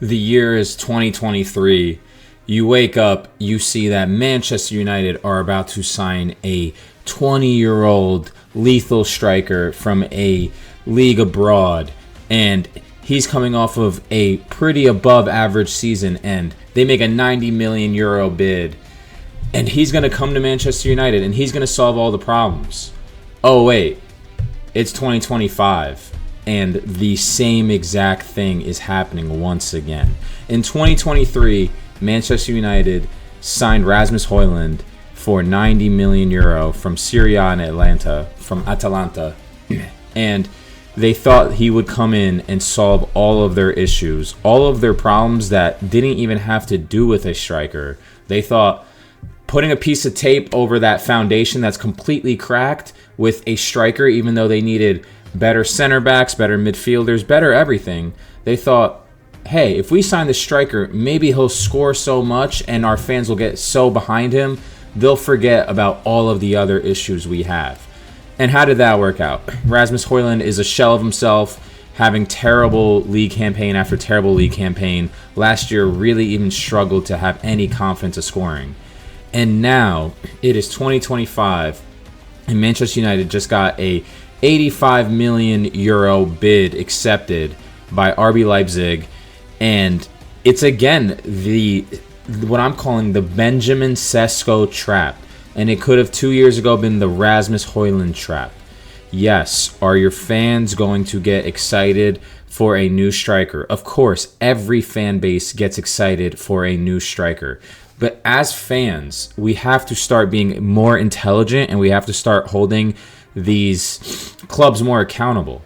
The year is 2023. You wake up, you see that Manchester United are about to sign a 20-year-old lethal striker from a league abroad, and he's coming off of a pretty above average season, and they make a 90 million euro bid, and he's going to come to Manchester United and he's going to solve all the problems. Oh wait, it's 2025. And the same exact thing is happening once again. In 2023, Manchester United signed Rasmus Højlund for 90 million euro from Serie A and Atalanta. And they thought he would come in and solve all of their issues, all of their problems that didn't even have to do with a striker. They thought putting a piece of tape over that foundation that's completely cracked with a striker, even though they needed better center backs, better midfielders, better everything. They thought, hey, if we sign the striker, maybe he'll score so much and our fans will get so behind him, they'll forget about all of the other issues we have. And how did that work out? Rasmus Højlund is a shell of himself, having terrible league campaign after terrible league campaign. Last year really even struggled to have any confidence of scoring. And now it is 2025 and Manchester United just got a 85 million euro bid accepted by RB Leipzig, and it's again what I'm calling the Benjamin Sesko trap, and it could have 2 years ago been the Rasmus Højlund trap. Yes, are your fans going to get excited for a new striker? Of course, every fan base gets excited for a new striker. But as fans, we have to start being more intelligent, and we have to start holding these clubs more accountable.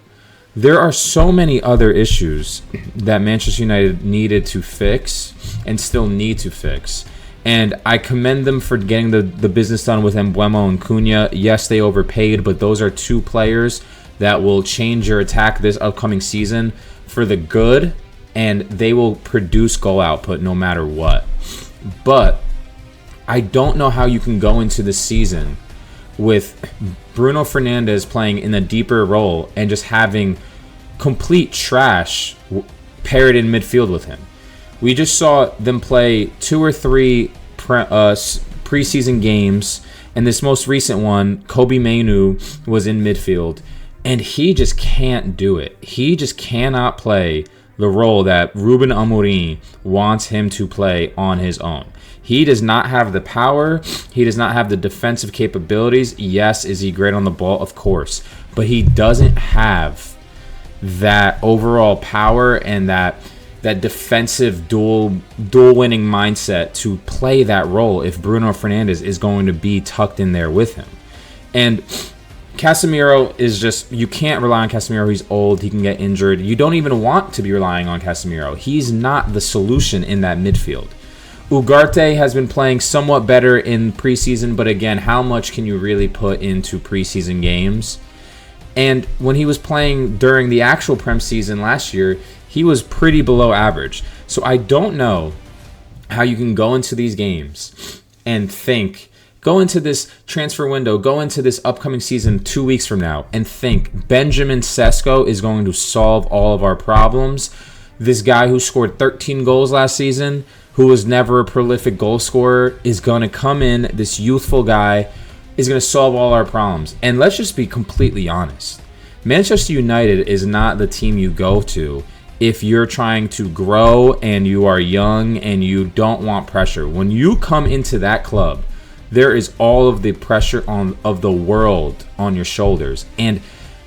There are so many other issues that Manchester United needed to fix and still need to fix. And I commend them for getting the business done with Mbeumo and Cunha. Yes, they overpaid, but those are two players that will change your attack this upcoming season for the good, and they will produce goal output no matter what. But I don't know how you can go into the season with Bruno Fernandes playing in a deeper role and just having complete trash paired in midfield with him. We just saw them play 2 or 3 preseason games, and this most recent one, Kobe Mainoo was in midfield, and he just can't do it. He just cannot play the role that Ruben Amorim wants him to play on his own. He does not have the power. He does not have the defensive capabilities. Yes, is he great on the ball? Of course. But he doesn't have that overall power and that defensive dual winning mindset to play that role if Bruno Fernandes is going to be tucked in there with him. And Casemiro is just, you can't rely on Casemiro. He's old. He can get injured. You don't even want to be relying on Casemiro. He's not the solution in that midfield. Ugarte has been playing somewhat better in preseason, but again, how much can you really put into preseason games? And when he was playing during the actual Prem season last year, he was pretty below average. So I don't know how you can go into these games and think, go into this transfer window, go into this upcoming season 2 weeks from now and think Benjamin Sesko is going to solve all of our problems. This guy who scored 13 goals last season, who was never a prolific goal scorer, is going to come in, this youthful guy, is going to solve all our problems. And let's just be completely honest. Manchester United is not the team you go to if you're trying to grow and you are young and you don't want pressure. When you come into that club, there is all of the pressure of the world on your shoulders. And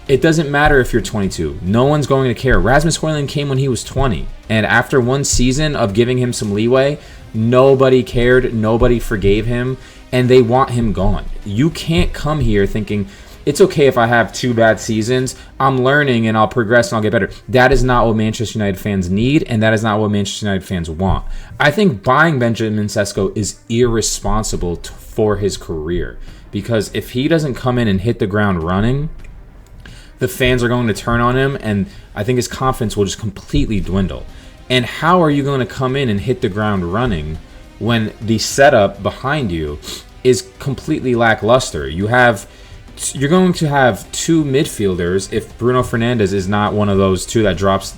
it doesn't matter if you're 22. No one's going to care. Rasmus Højlund came when he was 20. And after one season of giving him some leeway, nobody cared. Nobody forgave him. And they want him gone. You can't come here thinking, it's okay if I have 2 bad seasons. I'm learning and I'll progress and I'll get better. That is not what Manchester United fans need. And that is not what Manchester United fans want. I think buying Benjamin Sesko is irresponsible for his career. Because if he doesn't come in and hit the ground running, the fans are going to turn on him, and I think his confidence will just completely dwindle. And how are you going to come in and hit the ground running when the setup behind you is completely lackluster? You have you're going to have two midfielders if Bruno Fernandes is not one of those two that drops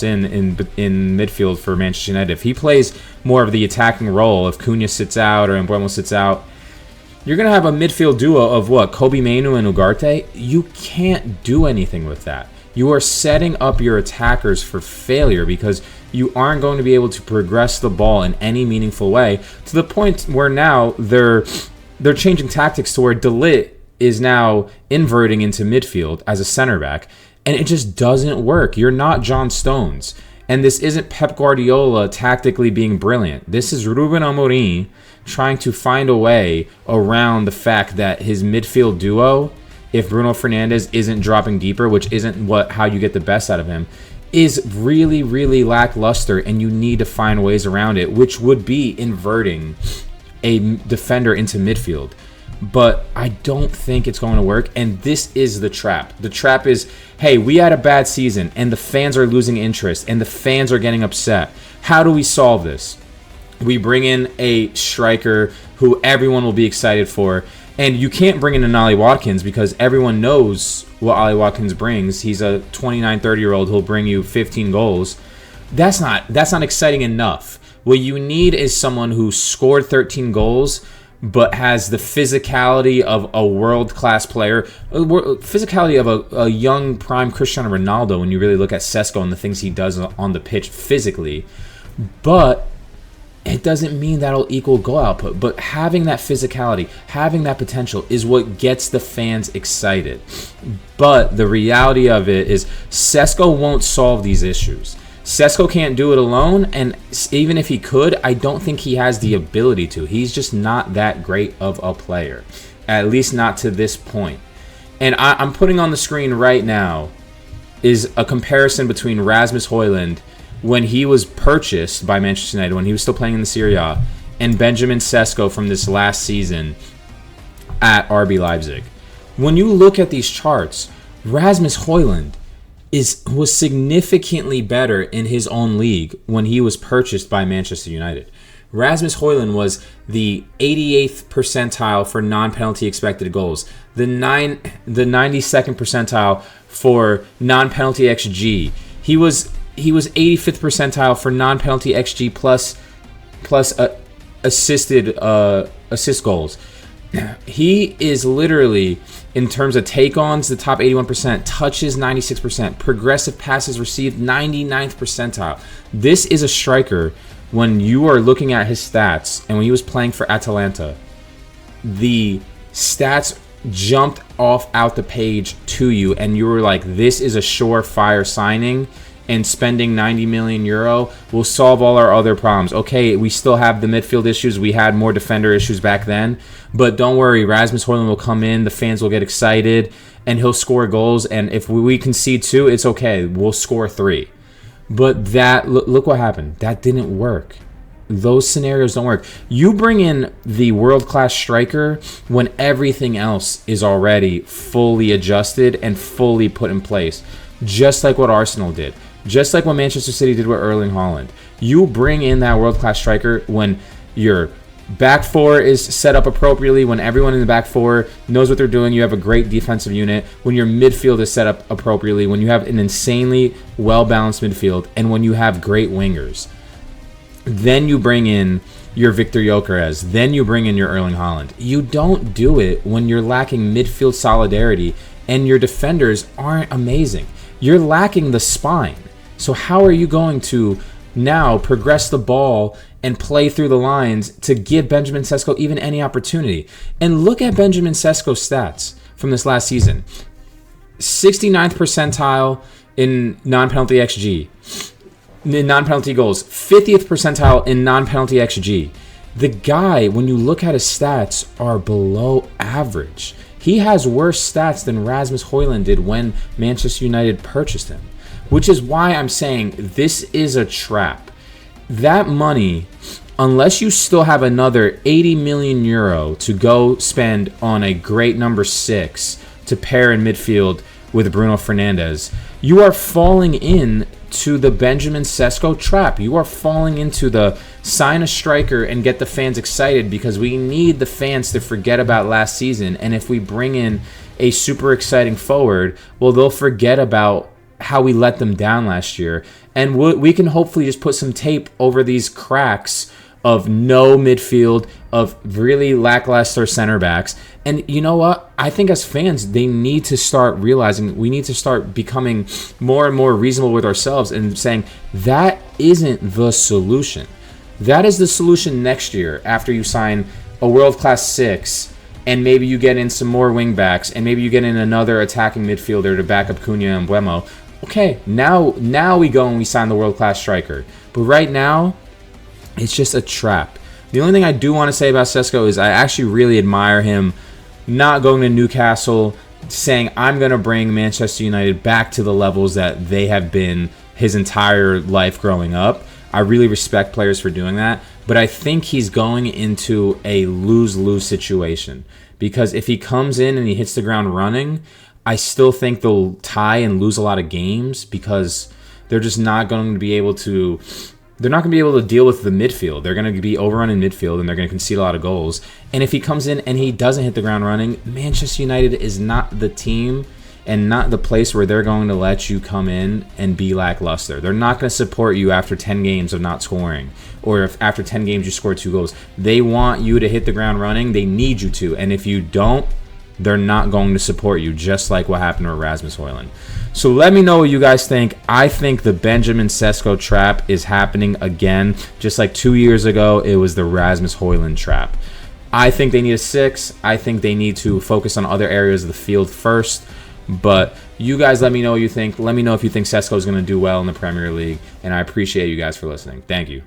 in midfield for Manchester United. If he plays more of the attacking role, if Cunha sits out or Mbeumo sits out, you're going to have a midfield duo of what? Kobe Mainoo and Ugarte? You can't do anything with that. You are setting up your attackers for failure because you aren't going to be able to progress the ball in any meaningful way, to the point where now they're changing tactics to where De Ligt is now inverting into midfield as a center back, and it just doesn't work. You're not John Stones. And this isn't Pep Guardiola tactically being brilliant. This is Ruben Amorim trying to find a way around the fact that his midfield duo, if Bruno Fernandes isn't dropping deeper, which isn't how you get the best out of him, is really, really lackluster, and you need to find ways around it, which would be inverting a defender into midfield. But I don't think it's going to work, and this is the trap. The trap is, hey, we had a bad season, and the fans are losing interest, and the fans are getting upset. How do we solve this? We bring in a striker who everyone will be excited for, and you can't bring in an Ollie Watkins because everyone knows what Ollie Watkins brings. He's a 29, 30-year-old who'll bring you 15 goals. That's not exciting enough. What you need is someone who scored 13 goals but has the physicality of a world-class player, physicality of a young prime Cristiano Ronaldo when you really look at Sesko and the things he does on the pitch physically. But it doesn't mean that'll equal goal output. But having that physicality, having that potential is what gets the fans excited. But the reality of it is Sesko won't solve these issues. Sesko can't do it alone, and even if he could, I don't think he has the ability to. He's just not that great of a player, at least not to this point. And I'm putting on the screen right now is a comparison between Rasmus Højlund when he was purchased by Manchester United, when he was still playing in the Serie A, and Benjamin Sesko from this last season at RB Leipzig. When you look at these charts, Rasmus Højlund was significantly better in his own league when he was purchased by Manchester United. Rasmus Højlund was the 88th percentile for non-penalty expected goals, the 92nd percentile for non-penalty XG. He was 85th percentile for non-penalty XG plus assist goals. He is literally, in terms of take-ons, the top 81%, touches 96%, progressive passes received 99th percentile. This is a striker, when you are looking at his stats, and when he was playing for Atalanta, the stats jumped out the page to you, and you were like, this is a surefire signing, and spending 90 million euro will solve all our other problems. Okay, we still have the midfield issues. We had more defender issues back then. But don't worry, Rasmus Højlund will come in, the fans will get excited, and he'll score goals. And if we concede 2, it's okay. We'll score 3. But look what happened. That didn't work. Those scenarios don't work. You bring in the world-class striker when everything else is already fully adjusted and fully put in place. Just like what Arsenal did. Just like what Manchester City did with Erling Haaland. You bring in that world-class striker when your back four is set up appropriately, when everyone in the back four knows what they're doing, you have a great defensive unit, when your midfield is set up appropriately, when you have an insanely well-balanced midfield, and when you have great wingers. Then you bring in your Victor Gyökeres. Then you bring in your Erling Haaland. You don't do it when you're lacking midfield solidarity and your defenders aren't amazing. You're lacking the spine. So how are you going to now progress the ball and play through the lines to give Benjamin Sesko even any opportunity? And look at Benjamin Sesko's stats from this last season. 69th percentile in non-penalty XG. In non-penalty goals. 50th percentile in non-penalty XG. The guy, when you look at his stats, are below average. He has worse stats than Rasmus Højlund did when Manchester United purchased him. Which is why I'm saying this is a trap. That money, unless you still have another 80 million euro to go spend on a great number 6 to pair in midfield with Bruno Fernandes, you are falling in to the Benjamin Sesko trap. You are falling into the sign a striker and get the fans excited because we need the fans to forget about last season. And if we bring in a super exciting forward, well, they'll forget about how we let them down last year. And we can hopefully just put some tape over these cracks of no midfield, of really lackluster center backs. And you know what? I think as fans, they need to start realizing, we need to start becoming more and more reasonable with ourselves and saying that isn't the solution. That is the solution next year after you sign a world-class 6 and maybe you get in some more wing backs and maybe you get in another attacking midfielder to back up Cunha and Buemo. Okay, now we go and we sign the world-class striker. But right now, it's just a trap. The only thing I do want to say about Sesko is I actually really admire him not going to Newcastle, saying, I'm going to bring Manchester United back to the levels that they have been his entire life growing up. I really respect players for doing that. But I think he's going into a lose-lose situation. Because if he comes in and he hits the ground running, I still think they'll tie and lose a lot of games because they're just not going to be able to... They're not going to be able to deal with the midfield. They're going to be overrun in midfield, and they're going to concede a lot of goals. And if he comes in and he doesn't hit the ground running, Manchester United is not the team and not the place where they're going to let you come in and be lackluster. They're not going to support you after 10 games of not scoring, or if after 10 games you score 2 goals. They want you to hit the ground running. They need you to. And if you don't, they're not going to support you, just like what happened with Rasmus Højlund. So let me know what you guys think. I think the Benjamin Sesko trap is happening again. Just like 2 years ago, it was the Rasmus Højlund trap. I think they need a 6. I think they need to focus on other areas of the field first. But you guys let me know what you think. Let me know if you think Sesko is going to do well in the Premier League. And I appreciate you guys for listening. Thank you.